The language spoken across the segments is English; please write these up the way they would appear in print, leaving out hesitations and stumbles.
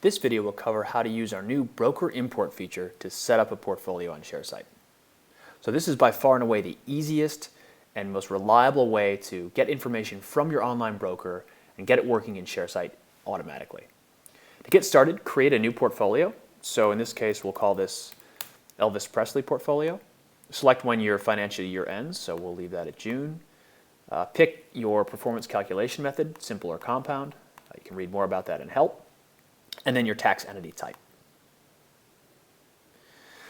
This video will cover how to use our new broker import feature to set up a portfolio on Sharesight. So this is by far and away the easiest and most reliable way to get information from your online broker and get it working in Sharesight automatically. To get started, create a new portfolio. So in this case, we'll call this Elvis Presley portfolio. Select when your financial year ends, so we'll leave that at June. Pick your performance calculation method, simple or compound. You can read more about that in help. And then your tax entity type.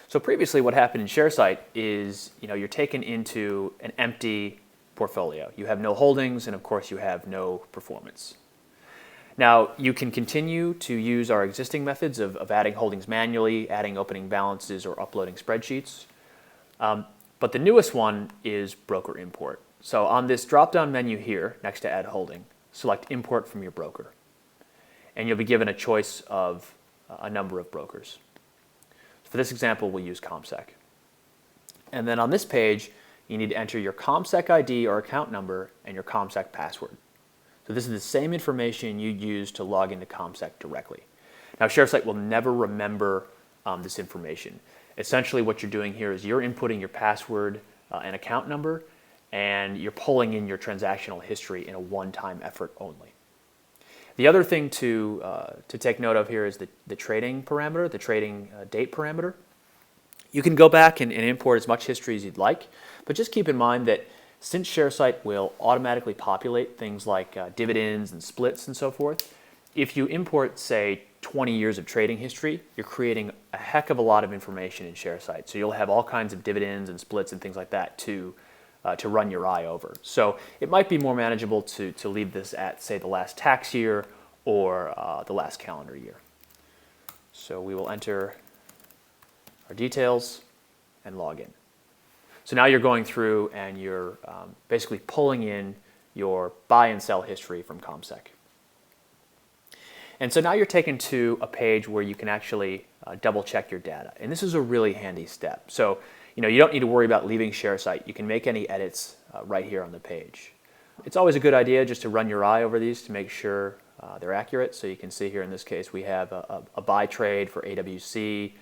So previously what happened in Sharesight is you're taken into an empty portfolio. You have no holdings and of course you have no performance. Now you can continue to use our existing methods of adding holdings manually, adding opening balances or uploading spreadsheets. But the newest one is broker import. So on this drop-down menu here next to add holding, select import from your broker. And you'll be given a choice of a number of brokers. For this example, we'll use ComSec. And then on this page, you need to enter your ComSec ID or account number and your ComSec password. So this is the same information you'd use to log into ComSec directly. Now, Sharesight will never remember this information. Essentially, what you're doing here is you're inputting your password and account number, and you're pulling in your transactional history in a one-time effort only. The other thing to take note of here is the trading parameter, the trading date parameter. You can go back and import as much history as you'd like, but just keep in mind that since Sharesight will automatically populate things like dividends and splits and so forth, if you import, say, 20 years of trading history, you're creating a heck of a lot of information in Sharesight. So you'll have all kinds of dividends and splits and things like that to run your eye over. So it might be more manageable to leave this at, say, the last tax year or the last calendar year. So we will enter our details and log in. So now you're going through and you're basically pulling in your buy and sell history from ComSec. And so now you're taken to a page where you can actually double check your data. And this is a really handy step. So you don't need to worry about leaving Sharesight. You can make any edits right here on the page. It's always a good idea just to run your eye over these to make sure they're accurate. So you can see here in this case we have a buy trade for AWC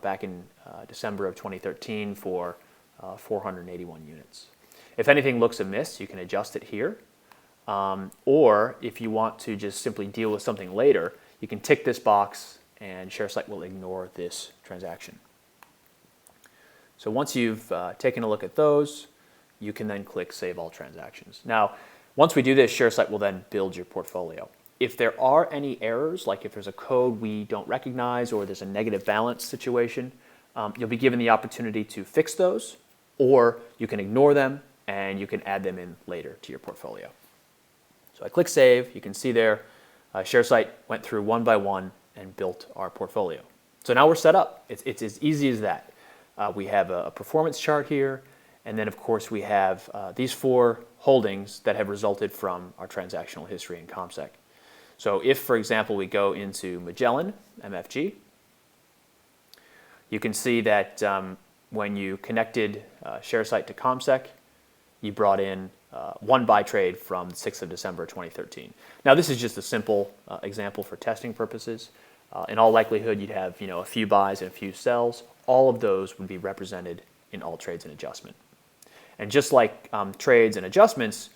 back in December of 2013 for 481 units. If anything looks amiss, you can adjust it here. Or if you want to just simply deal with something later, you can tick this box and Sharesight will ignore this transaction. So once you've taken a look at those, you can then click Save All Transactions. Now, once we do this, Sharesight will then build your portfolio. If there are any errors, like if there's a code we don't recognize or there's a negative balance situation, you'll be given the opportunity to fix those, or you can ignore them and you can add them in later to your portfolio. So I click Save. You can see there, Sharesight went through one by one and built our portfolio. So now we're set up. It's as easy as that. We have a performance chart here, and then of course we have these 4 holdings that have resulted from our transactional history in ComSec. So if, for example, we go into Magellan, MFG, you can see that when you connected Sharesight to ComSec, you brought in one buy trade from the 6th of December 2013. Now this is just a simple example for testing purposes. In all likelihood, you'd have a few buys and a few sells. All of those would be represented in all trades and adjustment. And just like trades and adjustments,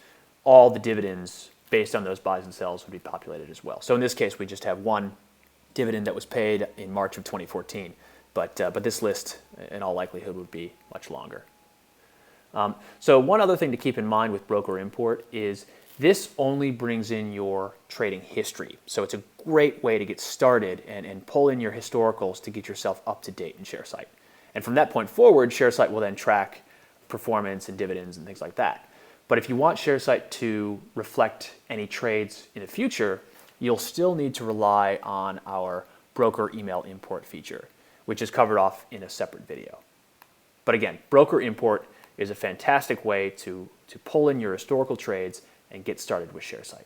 all the dividends based on those buys and sells would be populated as well. So in this case, we just have one dividend that was paid in March of 2014, but this list in all likelihood would be much longer. So one other thing to keep in mind with broker import is this only brings in your trading history. So it's a great way to get started and pull in your historicals to get yourself up to date in Sharesight. And from that point forward, Sharesight will then track performance and dividends and things like that. But if you want Sharesight to reflect any trades in the future, you'll still need to rely on our broker email import feature, which is covered off in a separate video. But again, broker import is a fantastic way to pull in your historical trades and get started with Sharesight.